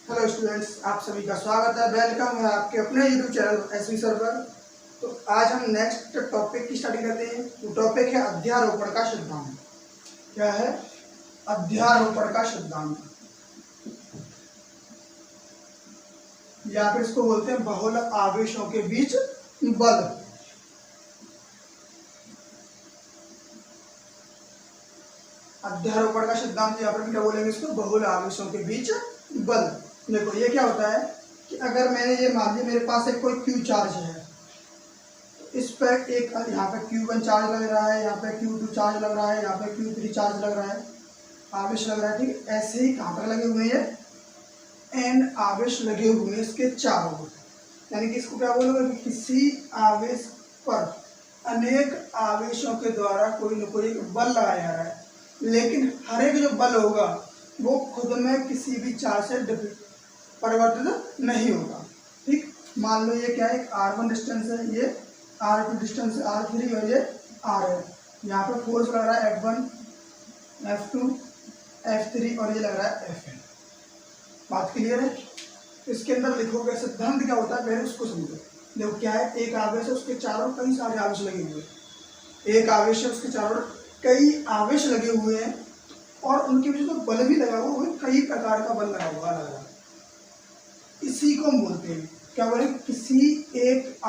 Hello students, आप सभी का स्वागत है। वेलकम है आपके अपने यूट्यूब चैनल एसवी सर पर। तो आज हम नेक्स्ट टॉपिक की स्टडी करते हैं। वो टॉपिक है अध्यारोपण का सिद्धांत। क्या है? अध्यारोपण का सिद्धांत, या फिर इसको बोलते हैं बहुल आवेशों के बीच बल। अध्यारोपण का सिद्धांत, या फिर क्या बोलेंगे इसको, बहुल आवेशों के बीच बल। देखो ये क्या होता है कि अगर मैंने ये मान लिया मेरे पास एक कोई क्यू चार्ज है, तो इस पर एक यहाँ पे Q1 चार्ज लग रहा है, यहाँ पे Q2 चार्ज लग रहा है, यहाँ पे Q3 चार्ज लग रहा है, आवेश लग रहा है। ठीक है, ऐसे ही कहाँ पर लगे हुए हैं? N आवेश लगे हुए हैं इसके चारों ओर। यानी कि इसको क्या बोलोगे कि किसी आवेश पर अनेक आवेशों के द्वारा कोई न कोई बल लगाया जा रहा है, लेकिन हर एक जो बल होगा वो खुद में किसी भी चार्ज से परिवर्तित नहीं होगा। ठीक, मान लो ये क्या है, एक R1 डिस्टेंस है, ये R2 डिस्टेंस है, R3 और ये R है। यहाँ पे फोर्स लग रहा है F1, F2, F3 और ये लग रहा है Fn। बात क्लियर है? इसके अंदर लिखोगे सिद्धांत क्या होता है, पहले उसको समझो। देखो क्या है, एक आवेश है, उसके चारों कई सारे आवेश लगे हुए हैं। एक आवेश है, उसके चारों कई आवेश लगे हुए हैं, और उनके बीच में बल भी लगा हुआ है, कई प्रकार का बल लगा हुआ है। इसी को हम बोलते हैं, क्या बोले, किसी एक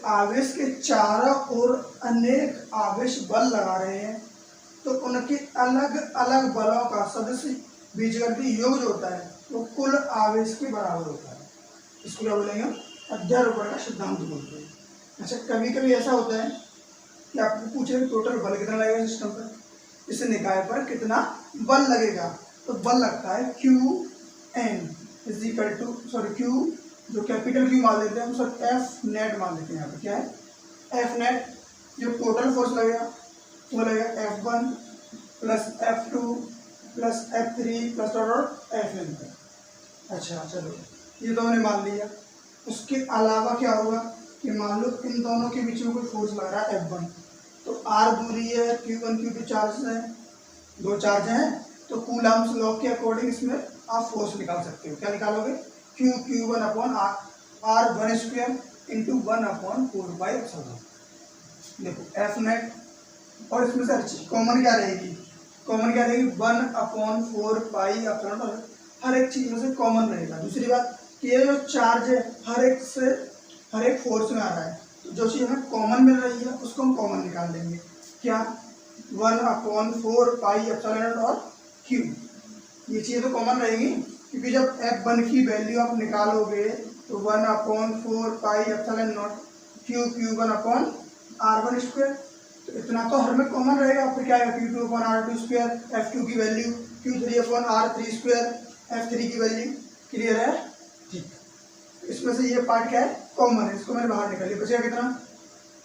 आवेश के चारों ओर अनेक आवेश बल लगा रहे हैं, तो उनके अलग अलग बलों का सदस्य बीजगणितीय योग जो होता है वो कुल आवेश के बराबर होता है। इसको क्या बोलेंगे? अध्यारोपण का सिद्धांत बोलते हैं। अच्छा, कभी कभी ऐसा होता है कि आपको पूछे टोटल बल कितना लगेगा सिस्टम पर, इस निकाय पर कितना बल लगेगा, तो बल लगता है Qn is equal to, sorry Q जो कैपिटल Q मान लेते हैं हम सब F नेट मान लेते हैं। यहाँ पे क्या है, F नेट जो टोटल फोर्स लगेगा वो लगेगा F1 plus F2 plus F3 plus Fn। अच्छा चलो, ये तो हमने मान लिया। उसके अलावा क्या होगा कि मान लो इन दोनों के बीच में कोई फोर्स लग रहा है F1, तो R दूरी है, Q1 Q2 चार्ज है, दो चार्ज हैं, तो कूलम्ब्स लॉ के अकॉर्डिंग इसमें आप फोर्स निकाल सकते हो। क्या निकालोगे? Q1 upon R1 square into 1/4 देखो F नेट, और इसमें से हर चीज कॉमन क्या रहेगी? 1/4 हर एक चीज में से कॉमन रहेगा। दूसरी बात कि ये जो चार्ज है हर एक फोर्स में आ रहा है, तो जो चीज हमें कॉमन मिल रही है उसको हम कॉमन निकाल देंगे। क्या? 1/4 और Q, ये चीज़ तो कॉमन रहेगी, क्योंकि जब F1 की वैल्यू आप निकालोगे तो 1/4 Q1/R1 स्क्वायर, तो इतना तो हर में कॉमन रहेगा। फिर क्या आएगा, Q2/R2 स्क्वायर, F2 की वैल्यू, Q3/R3 स्क्वायर, F3 की वैल्यू। क्लियर है? ठीक, इसमें से ये पार्ट क्या है, कॉमन है, इसको मैंने बाहर निकाली। बचेगा कितना?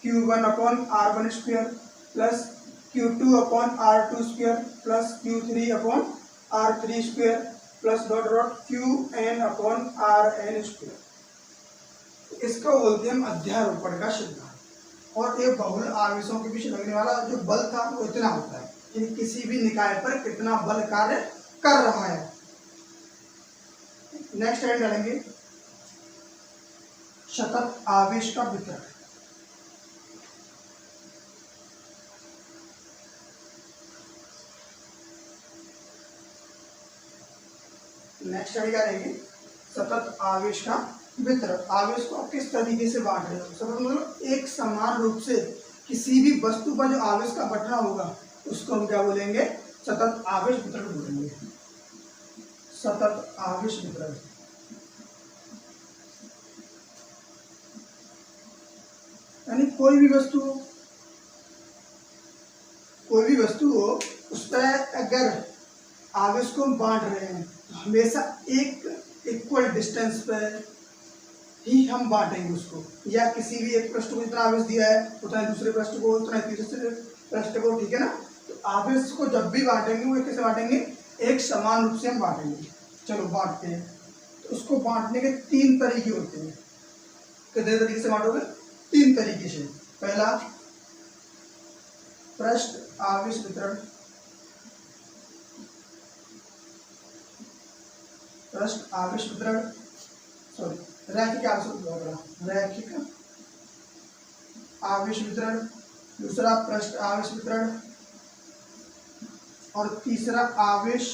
Q1/R1 square plus Q2/R2 square plus Q3/R3 square plus Qn/Rn square. इसको बोलते हैं हम अध्यारोपण का सिद्धांत। और ये बहुल आवेशों के बीच लगने वाला जो बल था वो इतना होता है कि किसी भी निकाय पर कितना बल कार्य कर रहा है। नेक्स्ट हेड डालेंगे सतत आवेश का वितरण। नेक्स्ट स्टडी क्या रहेगी? सतत आवेश का वितरण। आवेश को आप किस तरीके से बांट रहे हो? सतत मतलब एक समान रूप से किसी भी वस्तु पर जो आवेश का बंटना होगा उसको हम क्या बोलेंगे? सतत आवेश वितरण बोलेंगे। सतत आवेश वितरण, यानी कोई भी वस्तु हो उस पर अगर आवेश को हम बांट रहे हैं तो हमेशा एक इक्वल डिस्टेंस पर ही हम बांटेंगे उसको, या किसी भी एक पृष्ठ को जितना आवेश दिया है उतना दूसरे पृष्ठ को, उतना तीसरे पृष्ठ को। ठीक है ना? तो आवेश को जब भी बांटेंगे वो कैसे बांटेंगे? एक समान रूप से हम बांटेंगे। चलो बांटते हैं, तो उसको बांटने के तीन तरीके होते हैं। कितने तरीके से बांटोगे? तीन तरीके से। पहला, पृष्ठ आवेश वितरण। पृष्ठ आवेश वितरण, सॉरी रैखिक आवेश वितरण, रैखिक आवेश वितरण, दूसरा पृष्ठ आवेश वितरण, और तीसरा आवेश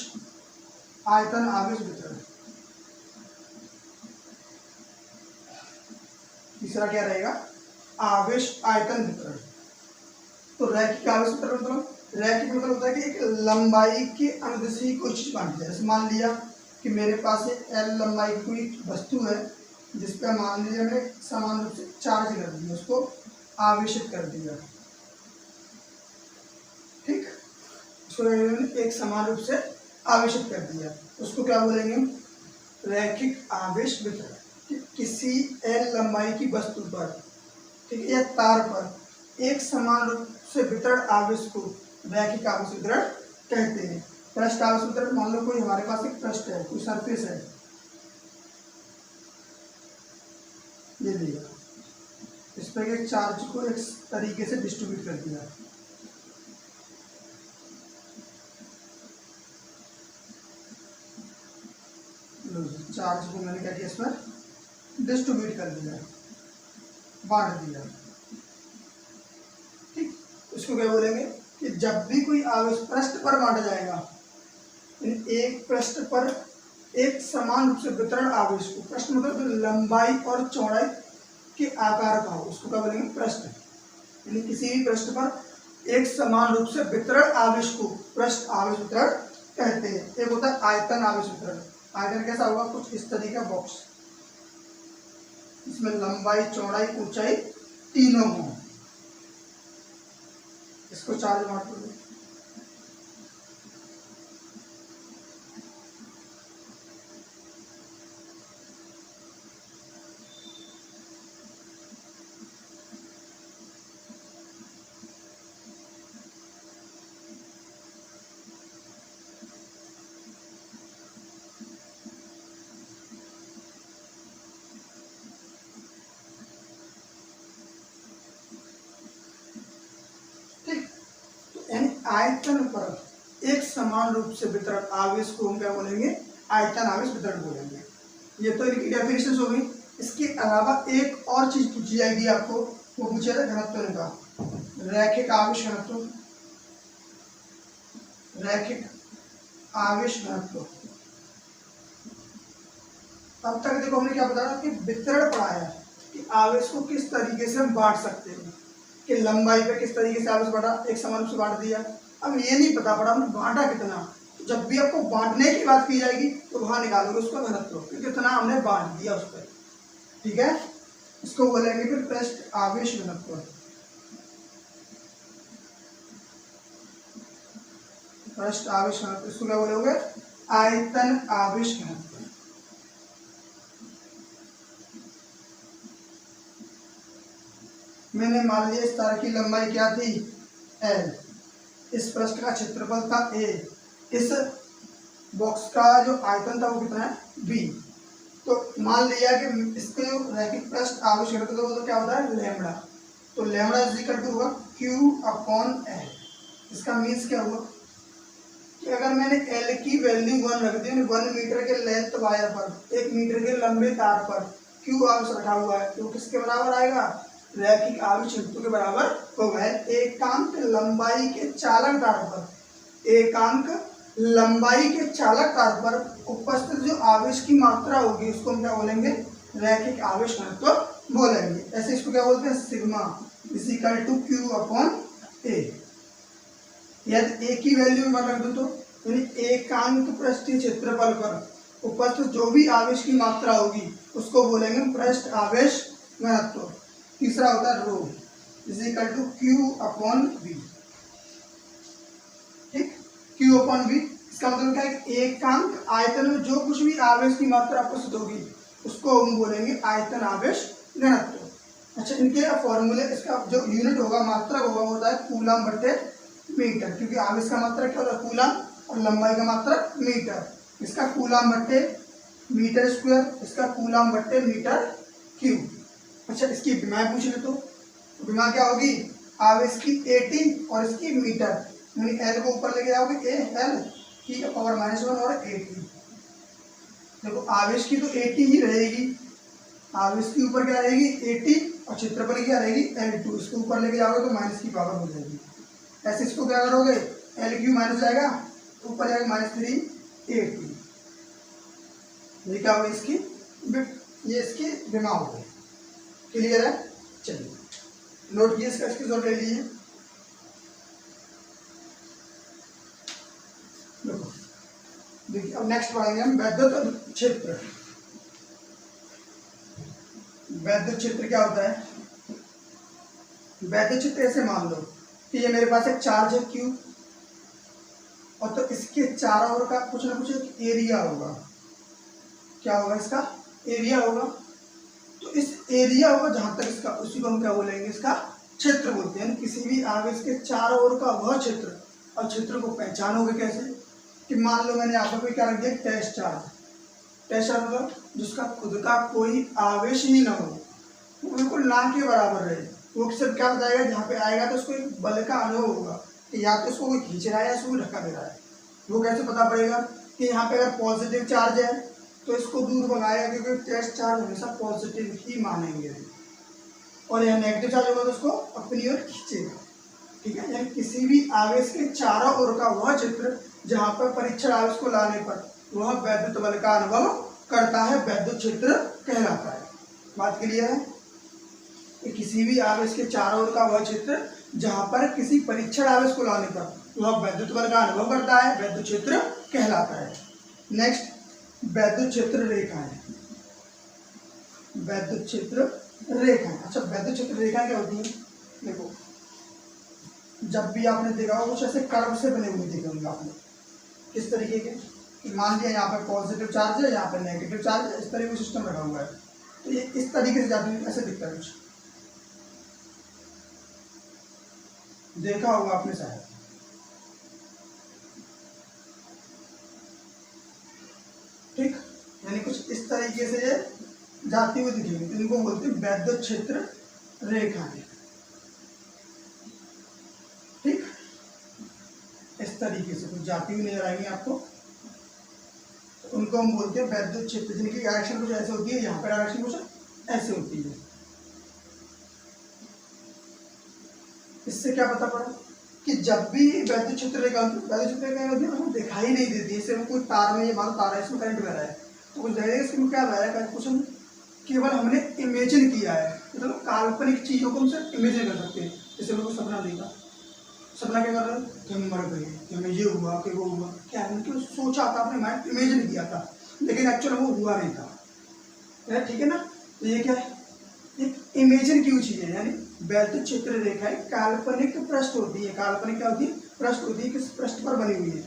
आयतन आवेश वितरण। तीसरा क्या रहेगा? आवेश आयतन वितरण। तो रैखिक आवेश वितरण मतलब, रैखिक मतलब होता है कि एक लंबाई के अनुदिशी कोई चीज बांटी जाए। जैसे मान लिया कि मेरे पास एक एल लंबाई की कोई वस्तु है जिस पर मान लीजिए हमने समान रूप से चार्ज कर दिया, उसको आवेशित कर दिया, ठीक, उसको एक समान रूप से आवेशित कर दिया, उसको क्या बोलेंगे? रैखिक आवेश वितरण। किसी एल लंबाई की वस्तु पर, ठीक है, या तार पर एक समान रूप से वितरण आवेश को रैखिक आवेश वितरण कहते हैं। पृष्ठ आवेश वितरण, मान लो कोई हमारे पास एक पृष्ठ है, कोई सरफेस है, ये लिया, इस पर एक चार्ज को एक तरीके से डिस्ट्रीब्यूट कर दिया, चार्ज को मैंने क्या किया, इस पर डिस्ट्रीब्यूट कर दिया, बांट दिया, ठीक। इसको क्या बोलेंगे कि जब भी कोई आवेश पृष्ठ पर बांटा जाएगा, एक पृष्ठ पर एक समान रूप से वितरण आवेश को, पृष्ठ मतलब लंबाई और चौड़ाई के आकार का हो, उसको क्या बोलेंगे? पृष्ठ। यानी किसी भी पृष्ठ पर एक समान रूप से वितरण आवेश को पृष्ठ आवेश वितरण कहते हैं। एक होता है आयतन आवेश वितरण। आयतन कैसा होगा? कुछ इस तरीके का बॉक्स, इसमें लंबाई चौड़ाई ऊंचाई तीनों हो, इसको चार्ज बांट दो। आयतन पर एक समान रूप से वितरण आवेश को हम क्या बोलेंगे? आयतन आवेश वितरण बोलेंगे। ये तो इनकी डेफिनेशन हो गई। इसके अलावा एक और चीज पूछी जाएगी आपको, वो पूछा था घनत्व का, रैखिक आवेश घनत्व, रैखिक आवेश घनत्व। अब तक देखो हमने क्या बताया कि वितरण पढ़ाया कि आवेश को किस तरीके से हम बांट सकते हैं, कि लंबाई पे किस तरीके से आवेश बढ़ा, एक समान रूप से बांट दिया। अब ये नहीं पता पड़ा हमने बांटा कितना, तो जब भी आपको बांटने की बात की जाएगी तो वहां निकालोगे उसका घनत्व कि कितना हमने बांट दिया उस पर, ठीक है। इसको बोलेंगे फिर पृष्ठ आवेश घनत्व, पृष्ठ आवेश घनत्व। इसको क्या बोलोगे? आयतन आवेश घनत्व। मैंने मान लिया इस तार की लंबाई क्या थी? L, इस पृष्ठ का क्षेत्रफल था A, इस बॉक्स का जो आयतन था वो कितना है? B। तो मान लिया कि इसके जो रैखिक पृष्ठ आवेश घनत्व वो तो क्या होता है? लैम्बडा। तो लैम्बडा इज इक्वल टू होगा Q/L। इसका मीन्स क्या हुआ कि अगर मैंने L की वैल्यू 1 रख दी, 1 मीटर के लेंथ वायर पर, 1 मीटर के लंबे तार पर Q आवेश रखा हुआ है, तो किसके बराबर आएगा? रैखिक आवेश घनत्व के बराबर होगा। एकांक लंबाई के चालक तार पर, एकांक लंबाई के चालक तार पर उपस्थित जो आवेश की मात्रा होगी उसको हम क्या बोलेंगे? रैखिक आवेश घनत्व बोलेंगे। ऐसे इसको क्या बोलते हैं? Sigma is equal to Q/A। यदि ए की वैल्यू में रख दो तो यानी एकांक पृष्ठीय क्षेत्रफल पर उपस्थित जो भी आवेश की मात्रा होगी उसको बोलेंगे पृष्ठ आवेश घनत्व। तीसरा होता है रो इज इक्वल टू Q/V, ठीक, Q/V। इसका मतलब क्या है? एकांक आयतन में जो कुछ भी आवेश की मात्रा उपस्थित होगी उसको हम बोलेंगे आयतन आवेश घनत्व। अच्छा, इनके फॉर्मूले, इसका जो यूनिट होगा, मात्रक होगा, वो होता है कूलम बटे मीटर, क्योंकि आवेश का मात्रक क्या होता है? कूलम, और लंबाई का मात्रक मीटर। इसका कूलम बटे मीटर स्क्वायर, इसका कूलम बटे मीटर क्यूब। अच्छा, इसकी विमा पूछ ले तो विमा क्या होगी? आवेश की 18 और इसकी मीटर, यानी L को ऊपर लेके जाओगे, A L की पावर -1 और 18, देखो आवेश की तो 80 ही रहेगी, आवेश के ऊपर क्या रहेगी 80 और क्षेत्रफल क्या रहेगी L2। इसको ऊपर लेके जाओगे तो माइनस की पावर हो जाएगी। ऐसे इसको क्या करोगे L3 माइनस जाएगा तो ऊपर जाएगा -3 80। ये क्या होगा इसकी ये इसकी दिमाग हो गई। क्लियर है? चलिए नोट किए इसका स्क्रीनशॉट ले लीजिए। देखो देखिए अब नेक्स्ट पढ़ेंगे हम वैद्युत क्षेत्र। वैद्युत क्षेत्र क्या होता है? वैद्युत क्षेत्र ऐसे मान लो कि ये मेरे पास एक चार्ज है Q और तो इसके चारों ओर का कुछ ना कुछ एक एरिया होगा। क्या होगा? इसका एरिया होगा। तो इस एरिया होगा जहां तक इसका, उसी को हम क्या बोलेंगे इसका क्षेत्र बोलते हैं। किसी भी आवेश के चारों ओर का वह क्षेत्र। और क्षेत्र को पहचानोगे कैसे? कि मान लो मैंने यहाँ पर कोई क्या रख दिया टेस्ट चार्ज। टेस्ट चार्ज मतलब जिसका खुद का कोई आवेश ही ना हो, वो बिल्कुल ना के बराबर रहे। वो सिर्फ क्या बताएगा जहाँ पे आएगा तो उसको एक बल का अनुभव होगा कि या तो उसको कोई खींच रहा है या उसको धक्का दे रहा है। वो कैसे पता पड़ेगा कि यहाँ पे अगर पॉजिटिव चार्ज है तो इसको दूर भगाएगा, क्योंकि टेस्ट चार्ज हमेशा पॉजिटिव ही मानेंगे, और यह नेगेटिव चार्ज होगा तो उसको अपनी ओर खींचेगा। ठीक है? यानी किसी भी आवेश के चारों ओर का वह क्षेत्र जहाँ पर परीक्षण आवेश को लाने पर वह वैद्युत बल का अनुभव करता है, वैद्युत क्षेत्र कहलाता है। बात क्लियर है? कि किसी भी आवेश के चारों ओर का वह क्षेत्र जहाँ पर किसी परीक्षण आवेश को लाने पर वह वैद्युत बल का अनुभव करता है, वैद्युत क्षेत्र कहलाता है। नेक्स्ट वैद्युत क्षेत्र रेखाएं। वैद्युत क्षेत्र रेखाएं। अच्छा वैद्युत क्षेत्र रेखाएं क्या होती है? देखो जब भी आपने देखा हो कुछ ऐसे कर्व से बने हुए देखे होंगे आपने। किस तरीके के? मान लिया यहाँ पर पॉजिटिव चार्ज है, यहाँ पर नेगेटिव चार्ज है, इस तरह का सिस्टम रखा हुआ है। तो ये इस तरीके से जाती है, ऐसे दिखता है कुछ। देखा होगा आपने शायद। ठीक, यानी कुछ इस तरीके से ये जाती हुई दिखेगी, तो इनको बोलते हैं वैद्युत क्षेत्र रेखाएं। ठीक, इस तरीके से कुछ जाती हुई नजर आएंगी आपको, तो उनको हम बोलते हैं वैद्युत क्षेत्र, जिनकी डायरेक्शन कुछ ऐसे होती है, यहाँ पर डायरेक्शन कुछ ऐसे होती है। इससे क्या पता पड़ा कि जब भी वैद्युत क्षेत्र रेखा होती है दिखाई नहीं देती। जैसे कोई तार में, ये मान तार है, इसमें करंट बह रहा है, तो कुछ देर इसमें क्या बह रहा है कुछ हम केवल हमने इमेजिन किया है। मतलब तो काल्पनिक चीजों को हम सिर्फ इमेजिन कर सकते हैं। जैसे हमने कोई सपना देखा, सपना क्या कर रहे हैं कि हम मर गए, कि हमें ये हुआ, कि वो हुआ, क्या हमने सोचा था, अपने माइंड इमेजिन किया था, लेकिन एक्चुअल वो हुआ नहीं था। ठीक है ना? तो ये क्या है? एक इमेजिन की चीज है। यानी वैद्युत क्षेत्र रेखाएं काल्पनिक पृष्ठ होती है। काल्पनिक क्या होती है? पृष्ठ होती है। किस पृष्ठ पर बनी हुई है?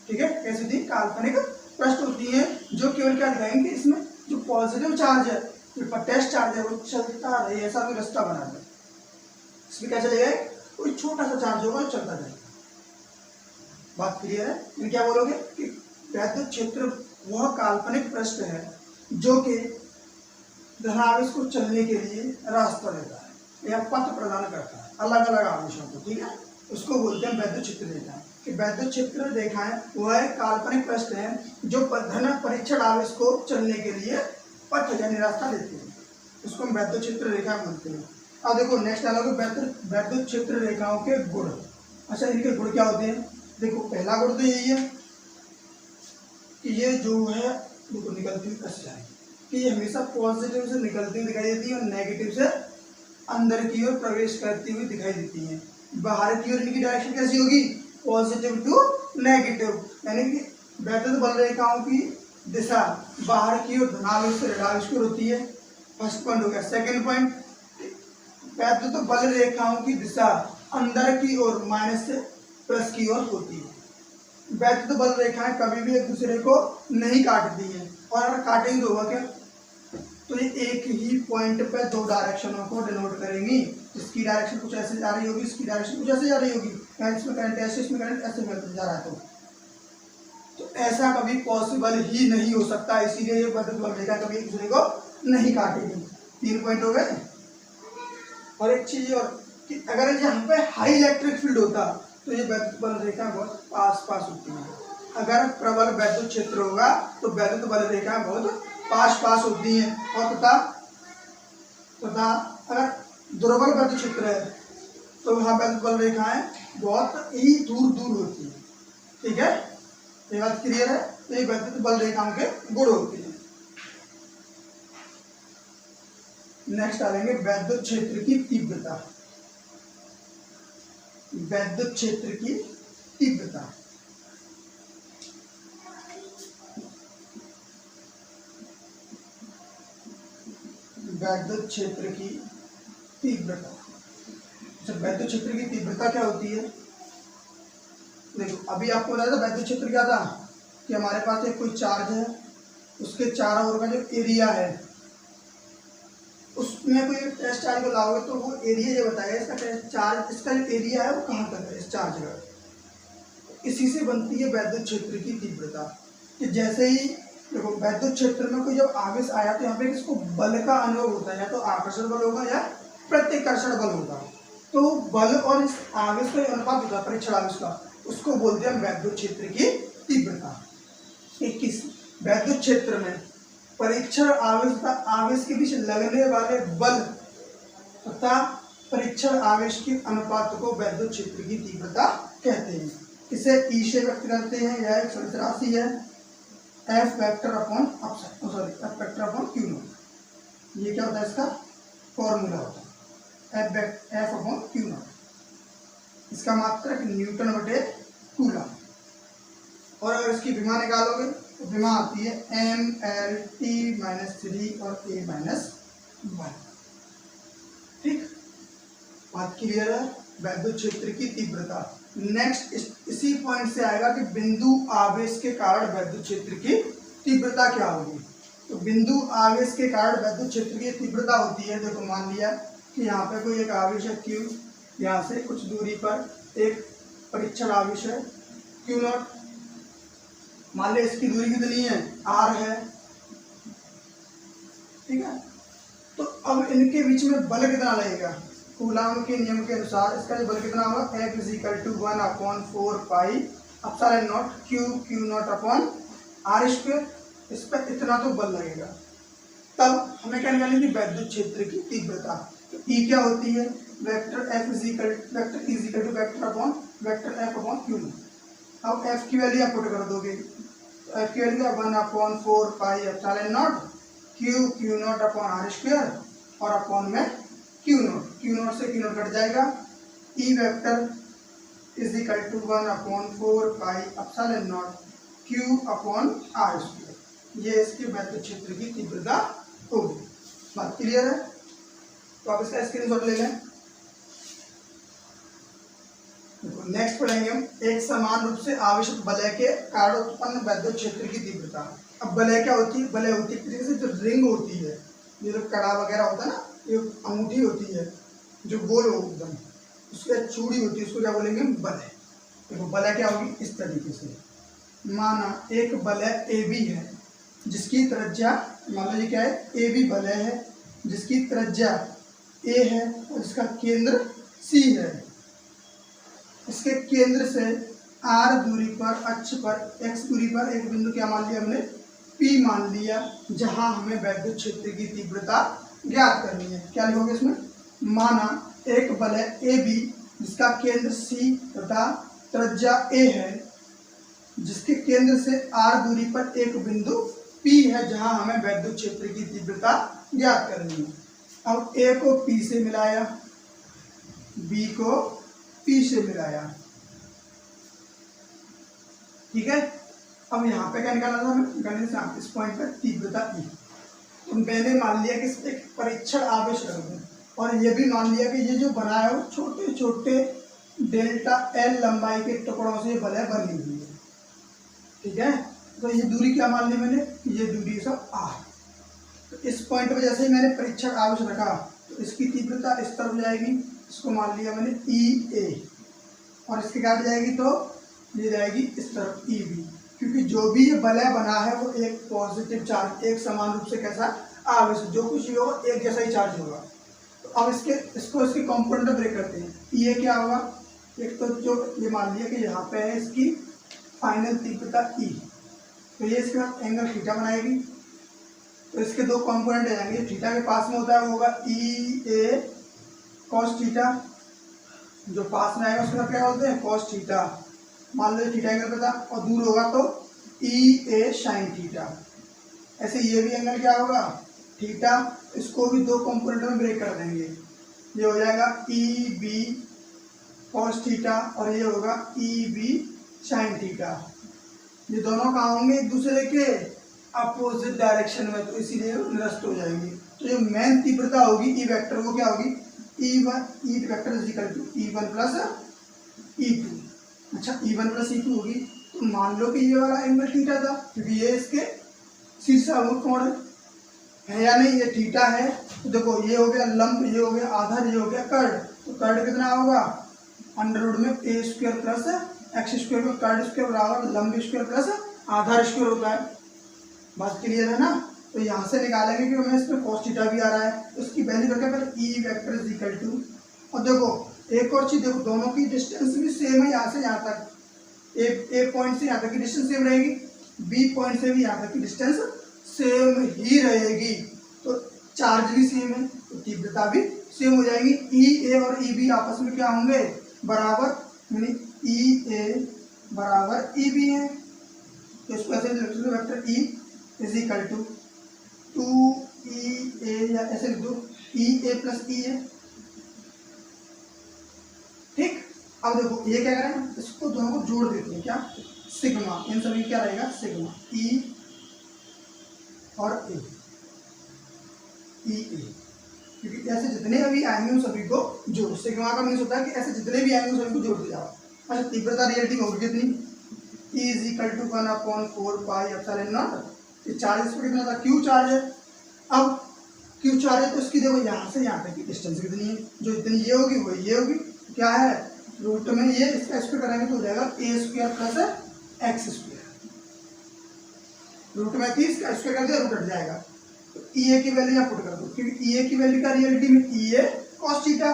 ठीक है, कैसी होती है? काल्पनिक पृष्ठ होती है, जो केवल क्या दिखाएंगे इसमें जो पॉजिटिव चार्ज है, जो टेस्ट चार्ज है, वो चलता रहे, ऐसा कोई रास्ता बना दे। इसमें क्या चलेगा? कोई छोटा सा चार्ज होगा जो चलता जाएगा। बात क्लियर है? इन क्या बोलोगे कि वैद्युत क्षेत्र वह काल्पनिक पृष्ठ है जो कि धनावेश को चलने के लिए रास्ता देता है या पथ प्रदान करता है अलग अलग आवेशों को। ठीक है, उसको बोलते हैं वैद्युत क्षेत्र रेखाएं। कि वैद्युत क्षेत्र रेखाएं वह काल्पनिक पृष्ठ है जो धन परीक्षण आवेश को चलने के लिए पथ यानी रास्ता देते हैं, उसको हम वैद्युत क्षेत्र रेखा बोलते हैं। अब देखो नेक्स्ट डालोगे वैद्युत क्षेत्र रेखाओं के गुण। अच्छा, इनके गुण क्या होते हैं? देखो पहला गुण तो यही है कि ये जो है देखो निकलती हुई कैसे जाएगी, कि ये हमेशा पॉजिटिव से निकलती हुई दिखाई देती है और नेगेटिव से अंदर की ओर प्रवेश करती हुई दिखाई देती है। बाहर की ओर इनकी डायरेक्शन कैसी होगी? पॉजिटिव टू नेगेटिव, यानी कि वैद्युत बल रेखाओं की दिशा बाहर की ओर धनावेश से ऋणावेश की ओर होती है। फर्स्ट पॉइंट हो गया। सेकंड पॉइंट, वैद्युत बल रेखाओं की दिशा अंदर की ओर माइनस से प्लस की ओर होती है। वैद्युत बल रेखाएं कभी भी एक दूसरे को नहीं काटती हैं, और अगर काटेंगी तो होगा क्या? तो ये एक ही पॉइंट पे दो डायरेक्शनों को डिनोट करेंगी। इसकी डायरेक्शन कुछ ऐसे जा रही होगी, इसकी डायरेक्शन कुछ ऐसे जा रही होगी। इसमें करंट ऐसे, इसमें करंट ऐसे जा रहा है, तो ऐसा कभी पॉसिबल ही नहीं हो सकता। इसीलिए ये वैद्युत बल रेखा कभी एक दूसरे को नहीं काटेगी। 3 पॉइंट हो गए। और एक चीज और कि अगर यहाँ पे हाई इलेक्ट्रिक फील्ड होता तो ये वैद्युत बल रेखा बहुत पास पास होती है। अगर प्रबल वैद्युत क्षेत्र होगा तो वैद्युत बल रेखाएं बहुत पास होती हैं, और तथा अगर दुर्बल वैद्युत क्षेत्र है तो वहाँ वैद्युत बल रेखाएं बहुत ही दूर होती हैं। ठीक है, ये बात क्लियर है। तो ये वैद्युत बल रेखाओं के गुण होते हैं। नेक्स्ट आ जाएंगे वैद्युत क्षेत्र की तीव्रता। वैद्युत क्षेत्र की तीव्रता, वैद्युत क्षेत्र की तीव्रता। अच्छा, वैद्युत क्षेत्र की तीव्रता क्या होती है? देखो, अभी आपको बताया था वैद्युत क्षेत्र क्या था कि हमारे पास एक कोई चार्ज है, उसके चारों ओर का जो एरिया है उसमें कोई टेस्ट चार्ज को लाओगे तो वो एरिया जो बताएगा इसका टेस्ट चार्ज, इसका जो एरिया है वो कहाँ तक है इस चार्ज का। इसी से बनती है वैद्युत क्षेत्र की तीव्रता। कि जैसे ही देखो वैद्युत क्षेत्र में कोई जब आवेश आया तो यहाँ पे इसको बल का अनुभव होता है, या तो आकर्षण बल होगा या प्रतिकर्षण बल होगा। तो बल और इस आवेश का अनुपात होता है परीक्षण आवेश का, उसको बोलते हैं वैद्युत क्षेत्र की तीव्रता। 21 वैद्युत क्षेत्र में परीक्षण आवेश तथा आवेश के बीच लगने वाले बल तथा परीक्षण आवेश के अनुपात को वैद्युत क्षेत्र की तीव्रता कहते हैं। इसे ई से व्यक्त करते हैं, यह एक सदिश राशि है F vector upon Q not. ये क्या होता है, इसका फॉर्मूला होता है एफ अपॉन क्यू नॉट। इसका मात्रक न्यूटन बटे कूलम। और अगर इसकी विमा निकालोगे तो विमा आती है एम एल टी माइनस 3 और ए माइनस 1। ठीक, बात क्लियर है। वैद्युत क्षेत्र की तीव्रता। नेक्स्ट इसी पॉइंट से आएगा कि बिंदु आवेश के कारण वैद्युत क्षेत्र की तीव्रता क्या होगी। तो बिंदु आवेश के कारण वैद्युत क्षेत्र की तीव्रता होती है। देखो, मान लिया कि यहाँ पे कोई एक आवेश है Q, यहाँ से कुछ दूरी पर एक परीक्षण आवेश है Q नॉट। मान लिया इसकी दूरी कितनी है, R है। ठीक है, तो अब इनके बीच में बल कितना लगेगा? कूलम के नियम के अनुसार इसका जो बल कितना होगा, F = 1/4 pi epsilon not Q not upon R²। इस पर इतना तो बल लगेगा। तब हमें क्या निकालनी थी, वैद्युत क्षेत्र की तीव्रता। तो E क्या होती है, vector F upon Q not. अब F की वैल्यू आप पुट कर दोगे, तो F की value 1/4 pi epsilon not Q not upon R² और अपॉन में Q नॉट से Q नॉट कट जाएगा। E vector = 1/4 pi epsilon not Q upon R²। ये इसके वैद्युत क्षेत्र की तीव्रता होगी। बात क्लियर है? तो आप इसका स्क्रीनशॉट ले लें। नेक्स्ट पढ़ेंगे हम एक समान रूप से आवेशित वलय के कारण उत्पन्न वैद्युत क्षेत्र की तीव्रता। अब वलय क्या होती है? वलय होती है जो रिंग होती है, ये जो कड़ा वगैरह होता है ना, ये अंगूठी होती है जो गोल हो एकदम, उसके चूड़ी होती है, उसको क्या बोलेंगे, वलय। देखो वलय क्या होगी, इस तरीके से। माना एक वलय ए बी है जिसकी त्रिज्या, मान लीजिए क्या है, ए बी वलय है जिसकी त्रिज्या ए है और जिसका केंद्र सी है। इसके केंद्र से आर दूरी पर, अक्ष पर, एक्स दूरी पर एक बिंदु क्या मान लिया हमने, पी मान लिया, जहां हमें वैद्युत क्षेत्र की तीव्रता ज्ञात करनी है। क्या लिखोगे इसमें, माना एक वलय ए बी जिसका केंद्र सी तथा त्रिज्या ए है, जिसके केंद्र से आर दूरी पर एक बिंदु पी है जहां हमें वैद्युत क्षेत्र की तीव्रता ज्ञात करनी है। अब ए को पी से मिलाया, बी को पी से मिलाया। ठीक है, अब यहाँ पे क्या निकाला था हमें, गणित से इस पॉइंट पर तीव्रता ई। तो मैंने मान लिया कि एक परीक्षण आवेश रख दूं, और ये भी मान लिया कि ये जो बना है वो छोटे छोटे डेल्टा एल लंबाई के टुकड़ों से वलय बनी हुई है। ठीक है, तो ये दूरी क्या मान ली मैंने, ये दूरी सब आर। तो इस पॉइंट पर जैसे ही मैंने परीक्षण आवेश रखा तो इसकी तीव्रता इस तरफ जाएगी, इसको मान लिया मैंने ई ए, और इसके क्या जाएगी, तो ये जाएगी इस तरफ ई बी, क्योंकि जो भी ये वलय बना है वो एक पॉजिटिव चार्ज, एक समान रूप से कैसा आवेश, जो कुछ भी होगा एक जैसा ही चार्ज होगा। तो अब इसके कंपोनेंट ब्रेक करते हैं। ये क्या होगा, एक तो जो ये मान लिया कि यहाँ पे है इसकी फाइनल तीव्रता ई। तो ये इसके बाद एंगल थीटा बनाएगी। तो इसके दो कंपोनेंट आ जाएंगे, थीटा के पास में होता है वो होगा ई ए कॉस थीटा, जो पास में आएगा उसका क्या बोलते हैं कॉस थीटा, मान लो थीटा एंगल पे था, और दूर होगा तो ई ए साइन थीटा। ऐसे ये भी एंगल क्या होगा थीटा, इसको भी दो कंपोनेंट में ब्रेक कर देंगे, ये हो जाएगा ई बी कॉस थीटा और ये होगा ई बी साइन थीटा। ये दोनों कहाँ होंगे एक दूसरे के अपोजिट डायरेक्शन में, तो इसीलिए निरस्त हो जाएंगे। तो जो मेन तीव्रता होगी ई वेक्टर वो क्या होगी E1 E vector is equal to E1 plus E2। अच्छा E1 प्लस E2 होगी, तो मान लो कि ये वाला एंगल थीटा था क्योंकि ये इसके शीर्षाभिमुख कोण है या नहीं, ये थीटा है। तो देखो ये हो गया लंब, ये हो गया आधार, ये हो गया कर्ड। तो कर्ड कितना होगा अंडर रूट में A square plus X square में कर्ड स्क्वायर बराबर लंब स्क्वायर प्लस आधार स्क्वायर होता है। बात क्लियर है ना। तो यहाँ से निकालेंगे कि हमें इसमें cos थीटा भी आ रहा है, उसकी वैल्यू क्या पहले E vector is equal to, और देखो एक और चीज देखो दोनों की डिस्टेंस भी सेम है, यहाँ से यहाँ तक ए पॉइंट से यहाँ तक की डिस्टेंस सेम रहेगी, बी पॉइंट से भी यहाँ तक की डिस्टेंस सेम ही रहेगी। तो चार्ज भी सेम है तो तीव्रता भी सेम हो जाएगी। ई ए और ई बी आपस में क्या होंगे बराबर, यानी ई ए बराबर ई बी है। तो इसको ऐसे vector E is equal to 2e या ऐसे लिख दो ई ए प्लस ई ए। ठीक, अब देखो ये क्या करें इसको दोनों को जोड़ देते हैं, क्या सिग्मा, इन सभी क्या रहेगा सिग्मा ई और ए, ई ए, क्योंकि ऐसे जितने अभी आएंगे उन सभी को जोड़, सिग्मा का मीन्स होता है कि ऐसे जितने भी आएंगे उन सभी को जोड़ दिया। अच्छा तीव्रता रियलिटी होगी कितनी, E is equal to 1/4 pi epsilon naught. ये चार्ज इस पर कितना था क्यू चार्ज है। अब क्यू चार्ज है तो इसकी देखो यहाँ से यहाँ तक की डिस्टेंस कितनी है, जो इतनी ये होगी वो ये होगी, क्या है रूट में ये इसका स्क्वायर करेंगे तो हो जाएगा A square plus X square, root में 30 का स्क्वायर कर दिया रूट हट जाएगा। तो ई ए की वैल्यू यहाँ पुट कर दो, क्योंकि ई ए की वैल्यू का रियलिटी में E A cos theta,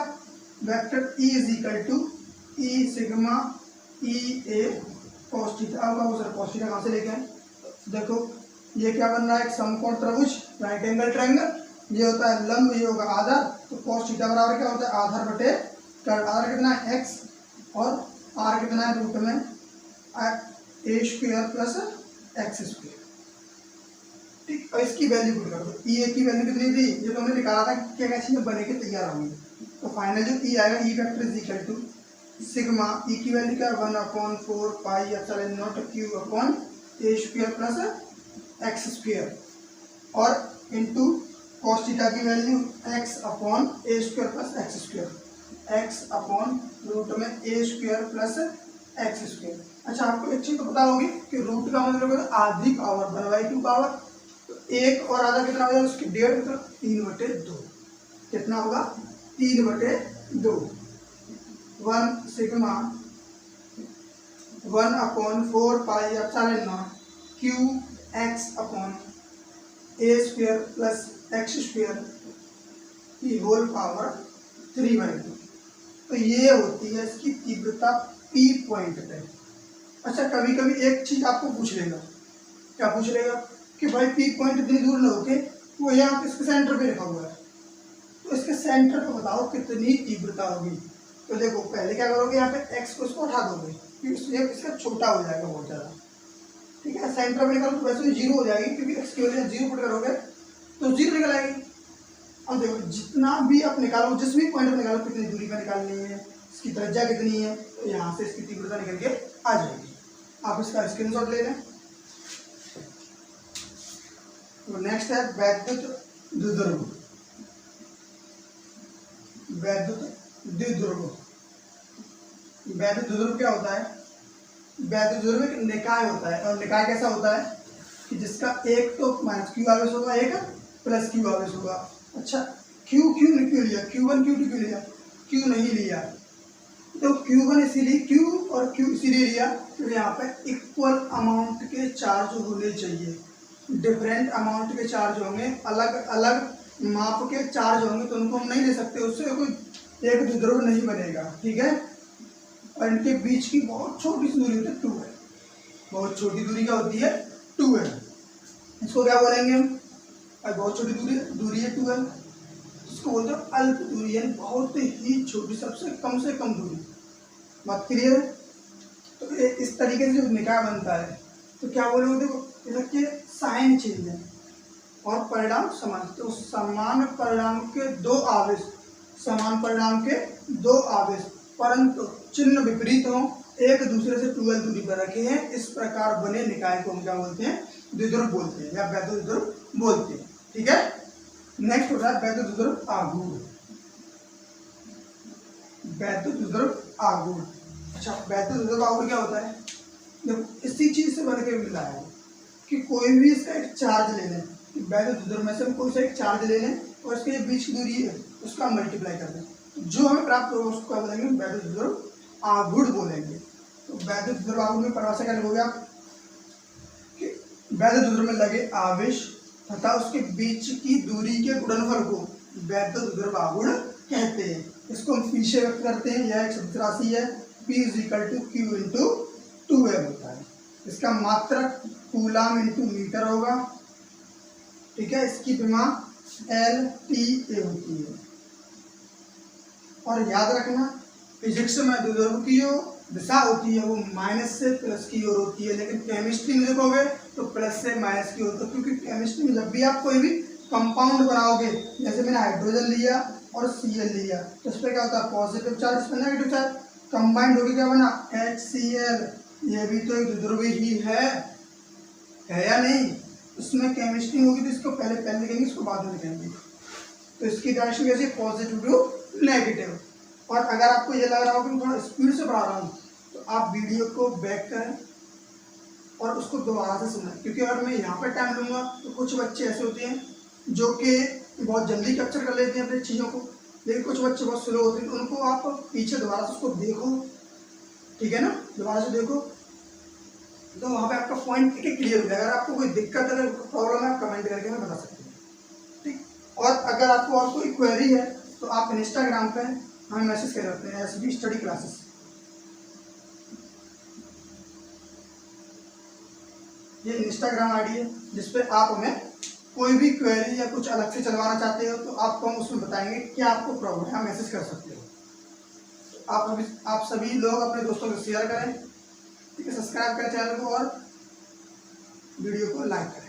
vector E is equal to E sigma E A cos theta. अब सर कॉस थीटा कहाँ से लेके आए, देखो ये क्या बन रहा है एक समकोण त्रिभुज राइट एंगल ट्रायंगल, ये होता है लंब, ये होगा आधार, तो cos थीटा बराबर क्या होता है आधार बटे कर्ड। आधार कितना है x और r कितना है रूट में A square plus X square. ठीक, और इसकी वैल्यू पुट कर दो, ई ए की वैल्यू कितनी थी ये तो हमने निकाला था क्या कैसे में बने के तैयार होंगे। तो फाइनल जो ई आएगा E vector is equal to sigma, E की वैल्यू क्या 1/4 pi epsilon not Q upon A square plus X square, और इंटू कॉस थीटा की value x upon A square plus X square, x upon root में A square plus X square. अच्छा आपको एक चीज तो पता होगी कि रूट का मतलब होगा आधी पावर 1/2 पावर, तो एक और आधा कितना हो जाएगा उसकी 1.5 मतलब 3/2, कितना होगा 3/2, 1 sigma 1/4 pi epsilon not Q x upon A square plus X square की होल पावर 3/2। तो ये होती है इसकी तीव्रता पी पॉइंट पे। अच्छा कभी कभी एक चीज आपको पूछ लेगा, क्या पूछ लेगा कि भाई पी पॉइंट इतनी दूर न होके वो यहाँ इसके सेंटर पे रखा हुआ है, तो इसके सेंटर पे बताओ कितनी तीव्रता होगी। तो देखो पहले क्या करोगे यहाँ पे एक्स को इसको उठा दोगे क्योंकि इसका छोटा हो जाएगा बहुत ज़्यादा। ठीक है, सेंटर पे निकालो तो वैसे जीरो हो जाएगी क्योंकि एक्स की वैल्यू जीरो पुट करोगे तो जीरो निकल आएगी। अब देखो जितना भी आप निकालो जिस भी पॉइंट पर निकालो कितनी दूरी पर निकालनी है, इसकी त्रिज्या कितनी है, तो यहाँ से इसकी तीव्रता निकल के आ जाएगी। आप इसका स्क्रीनशॉट ले लें। तो नेक्स्ट है वैद्युत द्विध्रुव। वैद्युत द्विध्रुव, वैद्युत द्विध्रुव क्या होता है, वैद्युत द्विध्रुव एक निकाय होता है, और निकाय कैसा होता है कि जिसका एक तो माइनस क्यू आवेश होगा, एक प्लस क्यू आवेश होगा। अच्छा क्यू क्यू क्यों लिया, Q1 Q2 क्यों लिया, क्यू नहीं लिया, तो Q1 इसीलिए क्यू और क्यू इसीलिए लिया तो यहाँ पे इक्वल अमाउंट के चार्ज होने चाहिए। डिफरेंट अमाउंट के चार्ज होंगे, अलग अलग माप के चार्ज होंगे तो उनको हम नहीं ले सकते, उससे कोई एक द्विध्रुव नहीं बनेगा। ठीक है, और इनके बीच की बहुत छोटी सी दूरी होती है 2 है। बहुत छोटी दूरी क्या होती है 2l। इसको क्या बोलेंगे हम, बहुत छोटी दूरी है 2l, इसको बोलते हैं अल्प दूरी, यानी बहुत ही छोटी, सबसे कम दूरी। बात क्लियर है। तो इस तरीके से जो निकाय बनता है तो क्या बोलोगे, देखो कि साइन चेंज है और परिणाम समान, तो समान परिणाम के दो आवेश, समान परिणाम के दो आवेश परंतु चिन्ह विपरीत हो, एक दूसरे से 2l दूरी पर रखे हैं, इस प्रकार बने निकाय को हम क्या बोलते हैं, द्विध्रुव बोलते हैं या वैद्युत बोलते हैं। ठीक है, नेक्स्ट होता है वैद्युत आघूर्ण। वैद्युत आघूर्ण, अच्छा वैद्युत आघूर्ण क्या होता है, देखो इसी चीज से बन के मिला है कि कोई भी इसका एक चार्ज ले लें, वैद्युत में से हम कोई सा एक चार्ज ले लें और इसके जो बीच की दूरी है उसका मल्टीप्लाई कर दें, जो हमें प्राप्त होगा उसको क्या बोलेंगे, वैद्युत आघूर्ण बोलेंगे। तो वैद्युत आघूर्ण में परिभाषा क्या लिखोगे आप कि वैद्युत में लगे आवेश तथा उसके बीच की दूरी के गुणनफल को वैद्युत आघूर्ण कहते हैं। इसको हम पी से व्यक्त करते हैं, यह एक सदिश राशि है, P = Q × 2m होता है। इसका मात्रक कूलाम × मीटर होगा। ठीक है, इसकी विमा LTA होती है। और याद रखना फिजिक्स में द्विध्रुव की जो दिशा होती है वो माइनस से प्लस की ओर होती है, लेकिन केमिस्ट्री में देखोगे तो प्लस से माइनस की ओर होती है, क्योंकि केमिस्ट्री में जब भी आप कोई भी कंपाउंड बनाओगे, जैसे मैंने हाइड्रोजन लिया और Cl लिया, तो इस पर क्या होता है पॉजिटिव चार्ज, इस पर नेगेटिव चार्ज, कंबाइंड होकर क्या बना HCl, ये भी तो एक द्विध्रुव ही है या नहीं। इसमें केमिस्ट्री होगी तो इसको पहले लिखेंगे, इसको बाद में लिखेंगे। तो इसकी डायरेक्शन कैसी, पॉजिटिव टू नेगेटिव। और अगर आपको ये लग रहा हो कि मैं थोड़ा स्पीड से पढ़ा रहा हूँ तो आप वीडियो को बैक करें और उसको दोबारा से सुनें, क्योंकि अगर मैं यहाँ पर टाइम लूँगा तो कुछ बच्चे ऐसे होते हैं जो कि बहुत जल्दी कैप्चर कर लेते हैं अपनी चीज़ों को, लेकिन कुछ बच्चे बहुत स्लो होते हैं, उनको आप पीछे दोबारा से उसको देखो, ठीक है ना, दोबारा से देखो तो वहाँ पे आपका पॉइंट क्लियर हो जाएगा। अगर आपको कोई दिक्कत है, प्रॉब्लम है, आप कमेंट करके हमें बता सकते हैं। ठीक, और अगर आपको और कोई क्वेरी है तो आप इंस्टाग्राम पे हमें मैसेज कर सकते हैं, SB स्टडी क्लासेस। ये इंस्टाग्राम आईडी है जिसपे आप हमें कोई भी क्वेरी या कुछ अलग से चलवाना चाहते हो तो आपको हम उसमें बताएंगे क्या आपको प्रॉब्लम है, आप मैसेज कर सकते हो। तो आप सभी लोग अपने दोस्तों को शेयर करें, ठीक है, सब्सक्राइब करें चैनल को और वीडियो को लाइक करें।